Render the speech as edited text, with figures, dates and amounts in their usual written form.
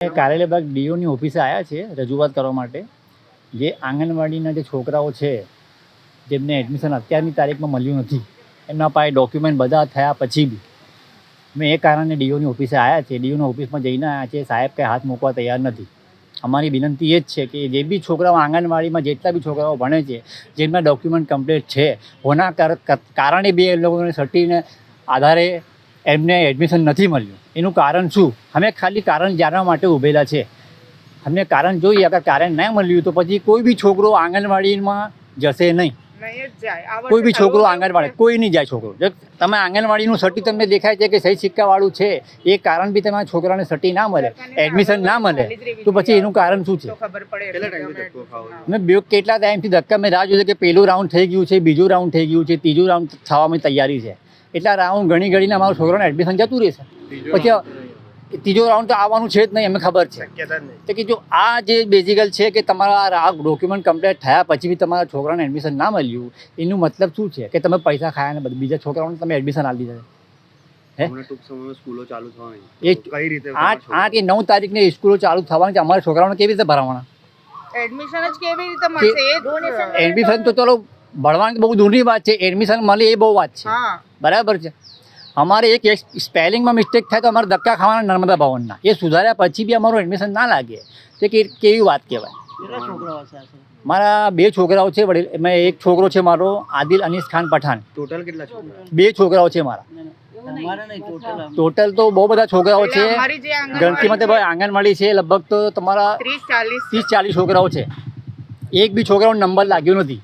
કારેલીબાગ ડીઓની ઓફિસે આવ્યા છે રજૂઆત કરવા માટે. જે આંગણવાડીના જે છોકરાઓ છે જેમને એડમિશન અત્યારની તારીખમાં મળ્યું નથી, એમના પાસે ડોક્યુમેન્ટ બધા થયા પછી બી મેં એ કારણે ડીઓની ઓફિસે આવ્યા છે. ડીઓની ઓફિસમાં જઈને આવ્યા છે. સાહેબ કંઈ હાથ મૂકવા તૈયાર નથી. અમારી વિનંતી એ જ છે કે જે બી છોકરાઓ આંગણવાડીમાં જેટલા બી છોકરાઓ ભણે છે જેમના ડોક્યુમેન્ટ કમ્પ્લીટ છે, હોના કારણે બી એ લોકોને સર્ટીને આધારે એમને એડમિશન નથી મળ્યું. એનું કારણ શું? અમે ખાલી કારણ જાણવા માટે ઊભેલા છે. અમને કારણ જોઈએ. અગર કારણ ના મળ્યું તો પછી કોઈ બી છોકરો આંગણવાડીમાં જશે નહીં. કોઈ બી છોકરો આંગણવાડી કોઈ નહીં જાય. છોકરો જો તમે આંગણવાડીનું સર્ટી તમને દેખાય છે કે સહી સિક્કાવાળું છે, એ કારણ બી તમારા છોકરાને સર્ટી ના મળે, એડમિશન ના મળે, તો પછી એનું કારણ શું છે? મેં કેટલા ટાઈમથી ધક્કા મેં રાહ જોઈ છે કે પહેલું રાઉન્ડ થઈ ગયું છે, બીજું રાઉન્ડ થઈ ગયું છે, ત્રીજું રાઉન્ડ થવાની તૈયારી છે. એટલા રાઉન્ડ ઘડીને અમારા છોકરાને એડમિશન જતું રહેશે. પછી ત્રીજો રાઉન્ડ તો આવવાનું છે જ નહીં, અમને ખબર છે. તો કે જો આ જે બેઝિકલ છે કે તમારા આ ડોક્યુમેન્ટ કમ્પ્લીટ થયા પછી બી તમારા છોકરાને એડમિશન ના મળ્યું, એનું મતલબ શું છે? કે તમે પૈસા ખાયા ને બીજા છોકરાઓને તમે એડમિશન આપી દીધા. ટૂંક સમયમાં સ્કૂલો ચાલુ થવાની, કઈ રીતે 8 કે 9 તારીખની સ્કૂલો ચાલુ થવાની છે. અમારા છોકરાઓને કેવી રીતે ભરાવાના? એડમિશન જ કેવી રીતે મળશે? એડમિશન તો ચલો ભણવાની બહુ દૂરની વાત છે, એડમિશન મળે એ બહુ વાત છે. બરાબર છે. અમારે એક સ્પેલિંગમાં મિસ્ટેક થાય તો અમારે ધક્કા ખાવાના નર્મદા ભવનના. એ સુધાર્યા પછી બી અમારું એડમિશન ના લાગે તો કેવી વાત કહેવાય? મારા 2 છોકરાઓ છે. વડીલ એમાં એક છોકરો છે મારો આદિલ અનીસ ખાન પઠાણ. ટોટલ કેટલા છોકરા? 2 છોકરાઓ છે મારા. ટોટલ તો બહુ બધા છોકરાઓ છે. ગણતીમાં તો ભાઈ આંગણવાડી છે લગભગ તો તમારા 30-40 છોકરાઓ છે. એક બી છોકરાનો નંબર લાગ્યો નથી.